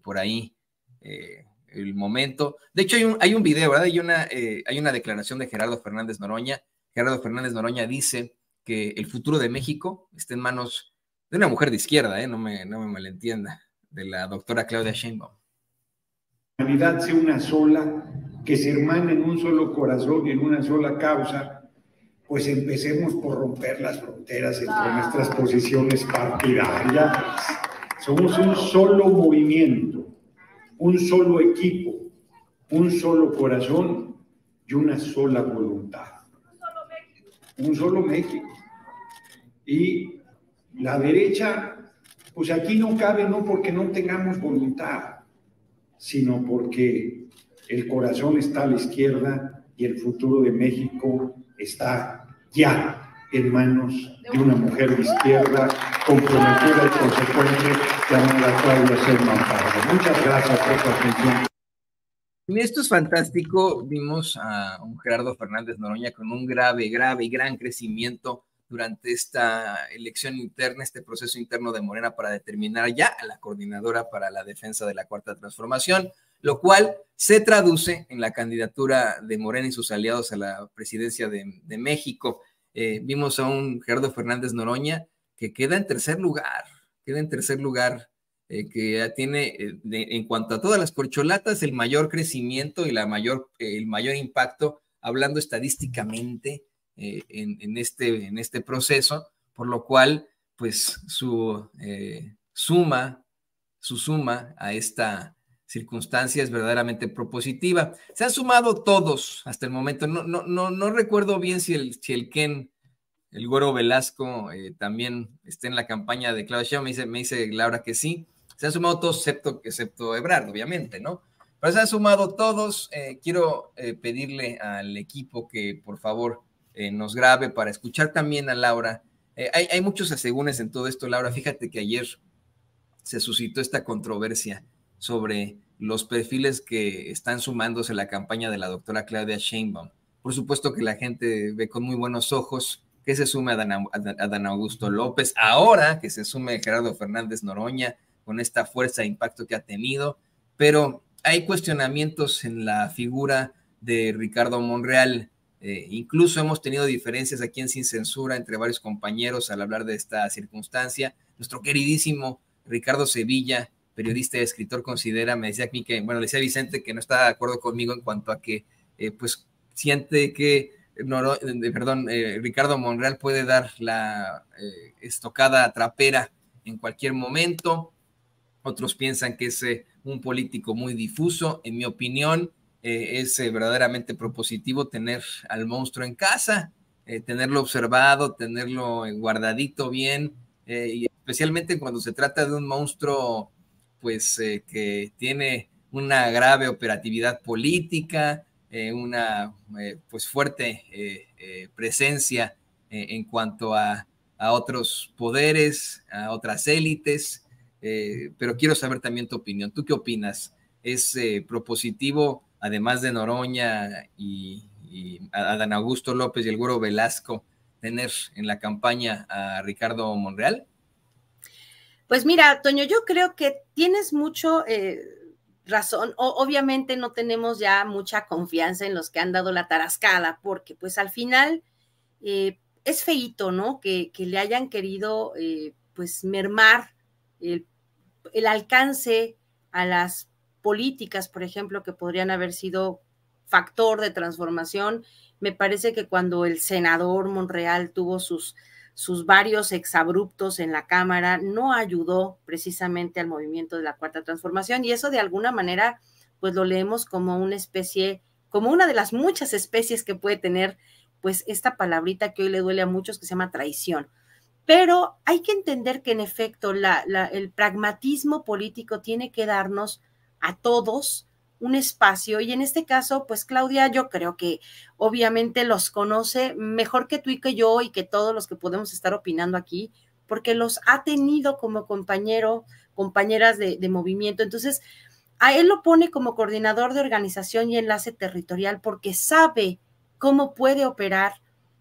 por ahí el momento. De hecho, hay un video, ¿verdad? Hay una declaración de Gerardo Fernández Noroña. Gerardo Fernández Noroña dice que el futuro de México está en manos de una mujer de izquierda, no me malentienda, de la doctora Claudia Sheinbaum. La humanidad sea una sola, que se hermane en un solo corazón y en una sola causa, pues empecemos por romper las fronteras entre nuestras posiciones partidarias. Somos un solo movimiento, un solo equipo, un solo corazón y una sola voluntad. Un solo México. Y la derecha, pues aquí no cabe, no porque no tengamos voluntad, sino porque el corazón está a la izquierda y el futuro de México está ya en manos de una mujer de izquierda comprometida y consecuente llamada Claudia Sheinbaum. Muchas gracias por su atención. Esto es fantástico. Vimos a un Gerardo Fernández Noroña con un grave y gran crecimiento durante esta elección interna, este proceso interno de Morena para determinar ya a la coordinadora para la defensa de la Cuarta Transformación, lo cual se traduce en la candidatura de Morena y sus aliados a la presidencia de México. Vimos a un Gerardo Fernández Noroña que queda en tercer lugar, que tiene, en cuanto a todas las corcholatas, el mayor crecimiento y el mayor impacto, hablando estadísticamente en este proceso, por lo cual, pues, su suma a esta circunstancia es verdaderamente propositiva. Se han sumado todos hasta el momento. No recuerdo bien si el Ken, el Güero Velasco, también está en la campaña de Claudia Sheinbaum. Me dice Laura que sí. Se han sumado todos, excepto Ebrard, obviamente, ¿no? Pero se han sumado todos. Quiero pedirle al equipo que, por favor, nos grabe para escuchar también a Laura. Hay muchos asegúnes en todo esto, Laura. Fíjate que ayer se suscitó esta controversia sobre los perfiles que están sumándose a la campaña de la doctora Claudia Sheinbaum. Por supuesto que la gente ve con muy buenos ojos que se sume a Dan Augusto López, ahora que se sume Gerardo Fernández Noroña, con esta fuerza e impacto que ha tenido, pero hay cuestionamientos en la figura de Ricardo Monreal. Incluso hemos tenido diferencias aquí en Sin Censura entre varios compañeros al hablar de esta circunstancia. Nuestro queridísimo Ricardo Sevilla, periodista y escritor, me decía a mí que, le decía a Vicente que no está de acuerdo conmigo en cuanto a que, pues, siente que Ricardo Monreal puede dar la estocada trapera en cualquier momento. Otros piensan que es un político muy difuso. En mi opinión, es verdaderamente propositivo tener al monstruo en casa, tenerlo observado, tenerlo guardadito bien, y especialmente cuando se trata de un monstruo, pues, que tiene una grave operatividad política, una pues fuerte presencia en cuanto a otros poderes, a otras élites. Pero quiero saber también tu opinión. ¿Tú qué opinas? ¿Es propositivo, además de Noroña y a Dan Augusto López y el Güero Velasco, tener en la campaña a Ricardo Monreal? Pues mira, Toño, yo creo que tienes mucho razón. Obviamente no tenemos ya mucha confianza en los que han dado la tarascada, porque pues al final es feíto, ¿no? Que le hayan querido pues mermar el alcance a las políticas, por ejemplo, que podrían haber sido factor de transformación. Me parece que cuando el senador Monreal tuvo sus varios exabruptos en la Cámara, no ayudó precisamente al movimiento de la Cuarta Transformación, y eso de alguna manera pues lo leemos como una especie, como una de las muchas especies que puede tener pues esta palabrita que hoy le duele a muchos, que se llama traición. Pero hay que entender que en efecto el pragmatismo político tiene que darnos a todos un espacio, y en este caso, pues Claudia, yo creo que obviamente los conoce mejor que tú y que yo y que todos los que podemos estar opinando aquí, porque los ha tenido como compañero compañeras de movimiento. Entonces, a él lo pone como coordinador de organización y enlace territorial porque sabe cómo puede operar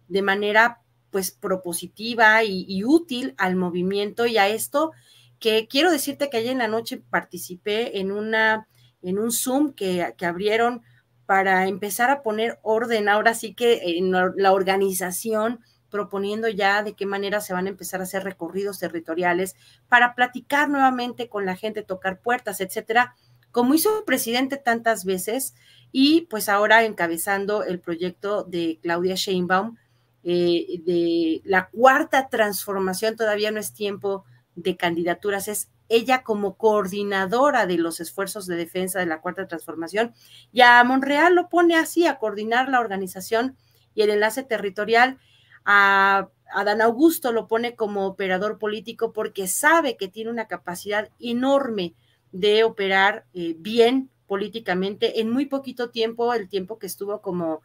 de manera pues propositiva y útil al movimiento y a esto, que quiero decirte que ayer en la noche participé en un Zoom que abrieron para empezar a poner orden, ahora sí que en la organización, proponiendo ya de qué manera se van a empezar a hacer recorridos territoriales para platicar nuevamente con la gente, tocar puertas, etcétera, como hizo el presidente tantas veces, y pues ahora encabezando el proyecto de Claudia Sheinbaum, de la cuarta transformación. Todavía no es tiempo de candidaturas, es ella como coordinadora de los esfuerzos de defensa de la cuarta transformación, y a Monreal lo pone así, a coordinar la organización y el enlace territorial. A Dan Augusto lo pone como operador político porque sabe que tiene una capacidad enorme de operar bien políticamente en muy poquito tiempo, el tiempo que estuvo como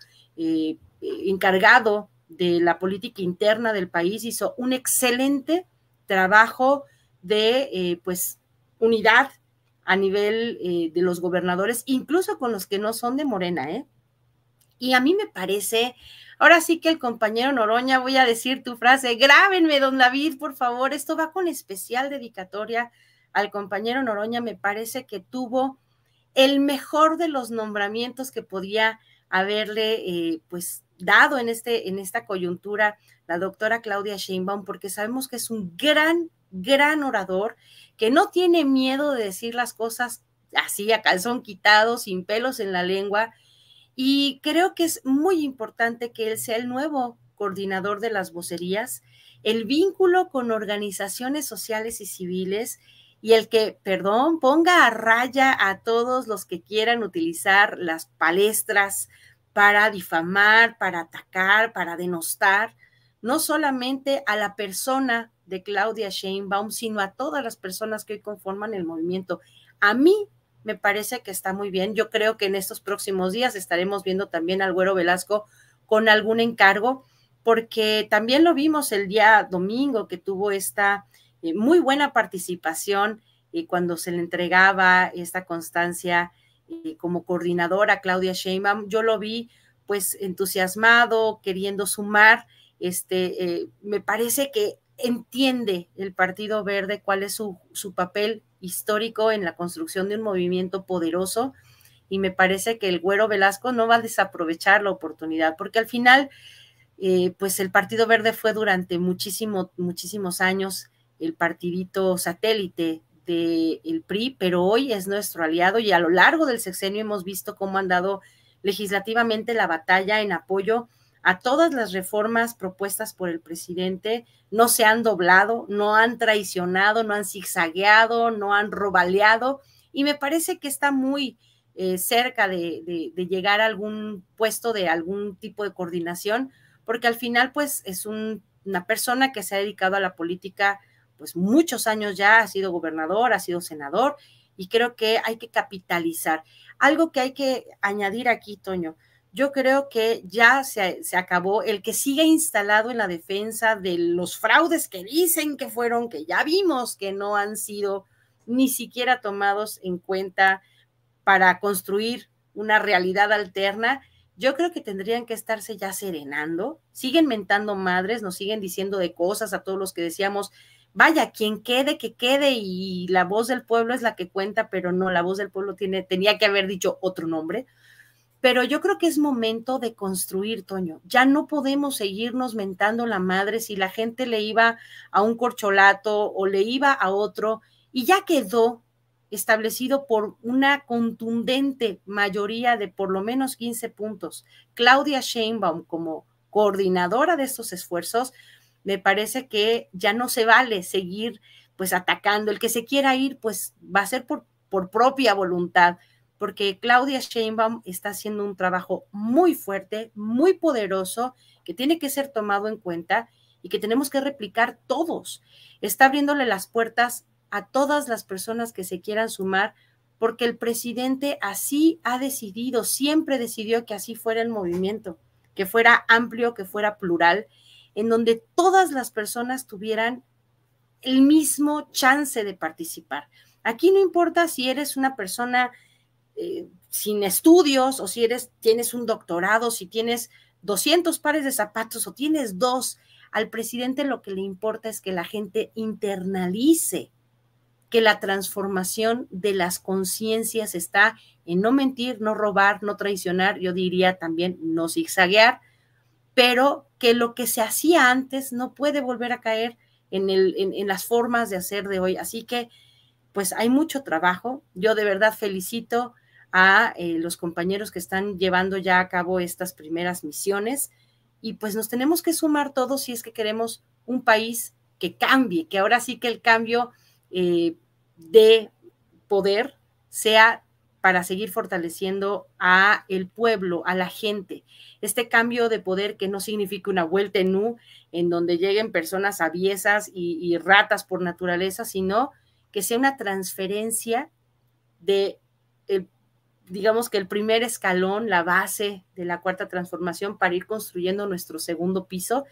encargado de la política interna del país, hizo un excelente trabajo de pues unidad a nivel de los gobernadores, incluso con los que no son de Morena, Y a mí me parece, ahora sí que el compañero Noroña, voy a decir tu frase, grábenme, don David, por favor, esto va con especial dedicatoria al compañero Noroña. Me parece que tuvo el mejor de los nombramientos que podía haberle pues dado en esta coyuntura la doctora Claudia Sheinbaum, porque sabemos que es un gran orador, que no tiene miedo de decir las cosas así a calzón quitado, sin pelos en la lengua, y creo que es muy importante que él sea el nuevo coordinador de las vocerías, el vínculo con organizaciones sociales y civiles, y el que, ponga a raya a todos los que quieran utilizar las palestras para difamar, para atacar, para denostar, no solamente a la persona de Claudia Sheinbaum, sino a todas las personas que hoy conforman el movimiento. A mí me parece que está muy bien. Yo creo que en estos próximos días estaremos viendo también al Güero Velasco con algún encargo, porque también lo vimos el día domingo que tuvo esta muy buena participación cuando se le entregaba esta constancia como coordinadora a Claudia Sheinbaum. Yo lo vi pues entusiasmado, queriendo sumar. Me parece que entiende el Partido Verde cuál es su papel histórico en la construcción de un movimiento poderoso, y me parece que el Güero Velasco no va a desaprovechar la oportunidad, porque al final pues el Partido Verde fue durante muchísimos años el partidito satélite del PRI, pero hoy es nuestro aliado, y a lo largo del sexenio hemos visto cómo han dado legislativamente la batalla en apoyo a todas las reformas propuestas por el presidente. No se han doblado, no han traicionado, no han zigzagueado, no han robaleado, y me parece que está muy cerca de llegar a algún puesto de algún tipo de coordinación, porque al final pues es una persona que se ha dedicado a la política pues muchos años ya, ha sido gobernador, ha sido senador, y creo que hay que capitalizar. Algo que hay que añadir aquí, Toño, yo creo que ya se acabó el que siga instalado en la defensa de los fraudes que dicen que fueron, que ya vimos que no han sido ni siquiera tomados en cuenta para construir una realidad alterna. Yo creo que tendrían que estarse ya serenando. Siguen mentando madres, nos siguen diciendo de cosas a todos los que decíamos, vaya, quien quede, que quede, y la voz del pueblo es la que cuenta, pero no, la voz del pueblo tenía que haber dicho otro nombre. Pero yo creo que es momento de construir, Toño. Ya no podemos seguirnos mentando la madre si la gente le iba a un corcholato o le iba a otro, y ya quedó establecido por una contundente mayoría de por lo menos 15 puntos. Claudia Sheinbaum como coordinadora de estos esfuerzos, me parece que ya no se vale seguir pues atacando. El que se quiera ir pues va a ser por propia voluntad, porque Claudia Sheinbaum está haciendo un trabajo muy fuerte, muy poderoso, que tiene que ser tomado en cuenta y que tenemos que replicar todos. Está abriéndole las puertas a todas las personas que se quieran sumar, porque el presidente así ha decidido, siempre decidió que así fuera el movimiento, que fuera amplio, que fuera plural, en donde todas las personas tuvieran el mismo chance de participar. Aquí no importa si eres una persona sin estudios o si tienes un doctorado, si tienes 200 pares de zapatos o tienes 2, al presidente lo que le importa es que la gente internalice que la transformación de las conciencias está en no mentir, no robar, no traicionar, yo diría también no zigzaguear, pero que lo que se hacía antes no puede volver a caer en las formas de hacer de hoy. Así que, pues hay mucho trabajo. Yo de verdad felicito a los compañeros que están llevando ya a cabo estas primeras misiones y pues nos tenemos que sumar todos si es que queremos un país que cambie, que ahora sí que el cambio de poder sea para seguir fortaleciendo a el pueblo, a la gente. Este cambio de poder que no significa una vuelta en U, en donde lleguen personas aviesas y ratas por naturaleza, sino que sea una transferencia de, digamos que el primer escalón, la base de la cuarta transformación para ir construyendo nuestro segundo piso.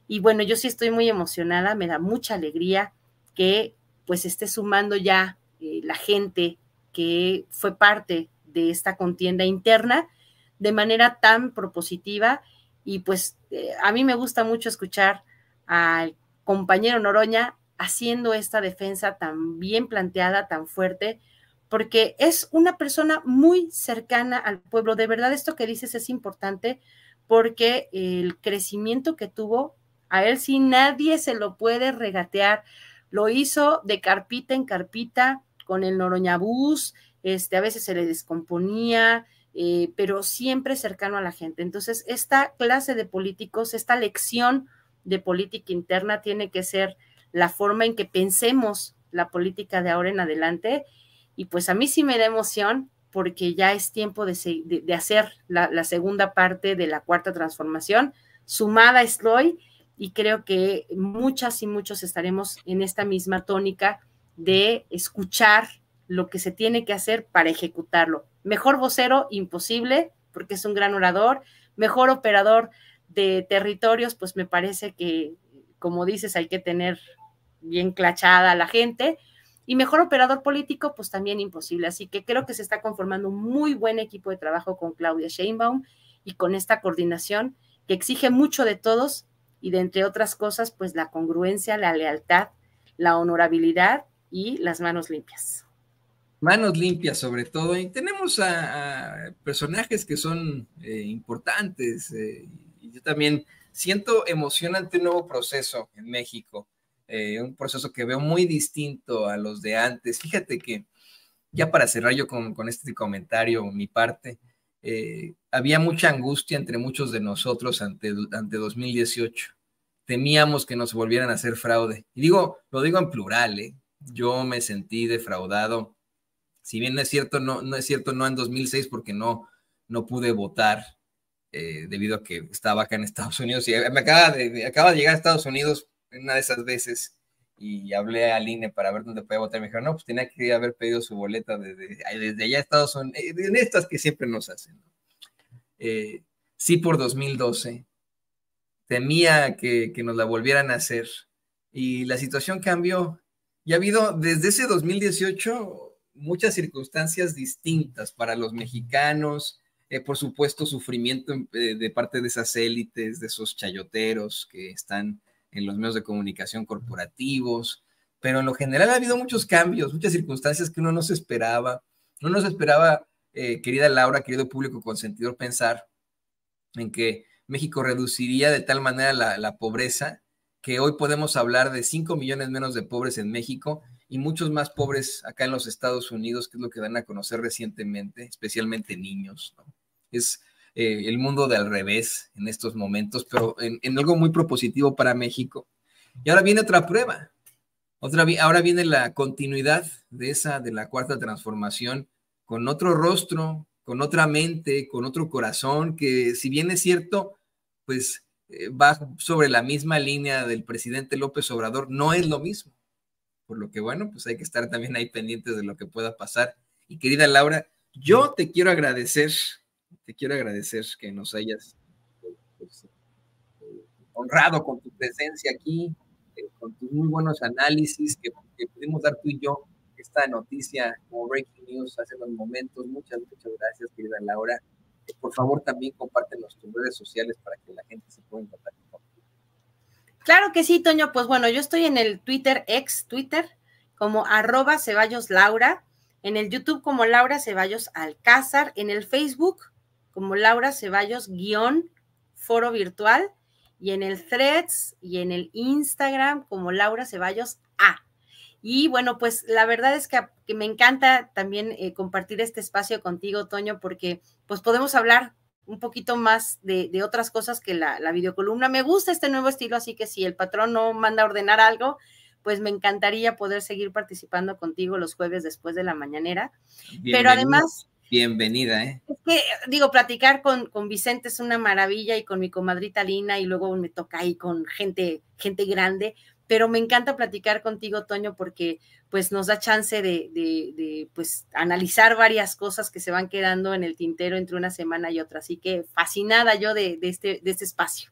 Y bueno, yo sí estoy muy emocionada, me da mucha alegría que pues esté sumando ya la gente que fue parte de esta contienda interna de manera tan propositiva y pues a mí me gusta mucho escuchar al compañero Noroña haciendo esta defensa tan bien planteada, tan fuerte, porque es una persona muy cercana al pueblo. De verdad, esto que dices es importante porque el crecimiento que tuvo, a él sí nadie se lo puede regatear. Lo hizo de carpita en carpita con el Noroñabús, a veces se le descomponía, pero siempre cercano a la gente. Entonces, esta clase de políticos, esta lección de política interna tiene que ser la forma en que pensemos la política de ahora en adelante. Y pues a mí sí me da emoción porque ya es tiempo de hacer la segunda parte de la cuarta transformación. Sumada estoy y creo que muchas y muchos estaremos en esta misma tónica de escuchar lo que se tiene que hacer para ejecutarlo. Mejor vocero, imposible, porque es un gran orador. Mejor operador de territorios, pues me parece que, como dices, hay que tener bien clachada a la gente. Y mejor operador político, pues también imposible. Así que creo que se está conformando un muy buen equipo de trabajo con Claudia Sheinbaum y con esta coordinación que exige mucho de todos y de, entre otras cosas, pues la congruencia, la lealtad, la honorabilidad y las manos limpias. Manos limpias sobre todo, y tenemos a personajes que son importantes, y yo también siento emocionante un nuevo proceso en México, un proceso que veo muy distinto a los de antes. Fíjate que, ya para cerrar yo con este comentario, mi parte, había mucha angustia entre muchos de nosotros ante 2018. Temíamos que nos volvieran a hacer fraude. Y lo digo en plural, yo me sentí defraudado. Si bien no es cierto, no en 2006 porque no pude votar debido a que estaba acá en Estados Unidos y acaba de llegar a Estados Unidos en una de esas veces y hablé al INE para ver dónde podía votar. Me dijeron, no, pues tenía que haber pedido su boleta desde allá a Estados Unidos, en estas que siempre nos hacen. Sí, por 2012 temía que nos la volvieran a hacer y la situación cambió. Y ha habido desde ese 2018 muchas circunstancias distintas para los mexicanos, por supuesto sufrimiento de parte de esas élites, de esos chayoteros que están en los medios de comunicación corporativos, pero en lo general ha habido muchos cambios, muchas circunstancias que uno no se esperaba. No nos esperaba, querida Laura, querido público consentidor, pensar en que México reduciría de tal manera la pobreza que hoy podemos hablar de 5 millones menos de pobres en México y muchos más pobres acá en los Estados Unidos, que es lo que dan a conocer recientemente, especialmente niños, ¿no? Es el mundo de al revés en estos momentos, pero en algo muy propositivo para México. Y ahora viene otra prueba. Ahora viene la continuidad de la cuarta transformación con otro rostro, con otra mente, con otro corazón, que si bien es cierto, pues va sobre la misma línea del presidente López Obrador, no es lo mismo. Por lo que, bueno, pues hay que estar también ahí pendientes de lo que pueda pasar. Y querida Laura, yo te quiero agradecer que nos hayas honrado con tu presencia aquí, con tus muy buenos análisis que pudimos dar tú y yo esta noticia como breaking news hace unos momentos. Muchas gracias, querida Laura. Por favor, también compártenos tus redes sociales para que la gente se pueda encontrar contigo. Claro que sí, Toño. Pues bueno, yo estoy en el Twitter, ex Twitter, como @CeballosLaura, en el YouTube como Laura Ceballos Alcázar, en el Facebook como Laura Ceballos _foro virtual, y en el Threads y en el Instagram como Laura Ceballos A. Y bueno, pues la verdad es que me encanta también compartir este espacio contigo, Toño, porque pues podemos hablar un poquito más de otras cosas que la videocolumna. Me gusta este nuevo estilo, así que si el patrón no manda a ordenar algo, pues me encantaría poder seguir participando contigo los jueves después de la mañanera. Pero además... Bienvenida, Es que, digo, platicar con Vicente es una maravilla, y con mi comadrita Lina, y luego me toca ahí con gente grande, pero me encanta platicar contigo, Toño, porque pues nos da chance de pues analizar varias cosas que se van quedando en el tintero entre una semana y otra, así que fascinada yo de este espacio.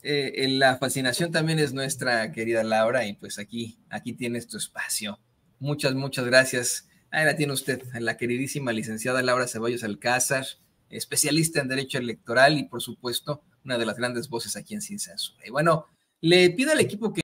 La fascinación también es nuestra, querida Laura, y pues aquí tienes tu espacio. Muchas gracias. Ahí la tiene usted, la queridísima licenciada Laura Ceballos Alcázar, especialista en Derecho Electoral y, por supuesto, una de las grandes voces aquí en Sin Censura. Y bueno, le pido al equipo que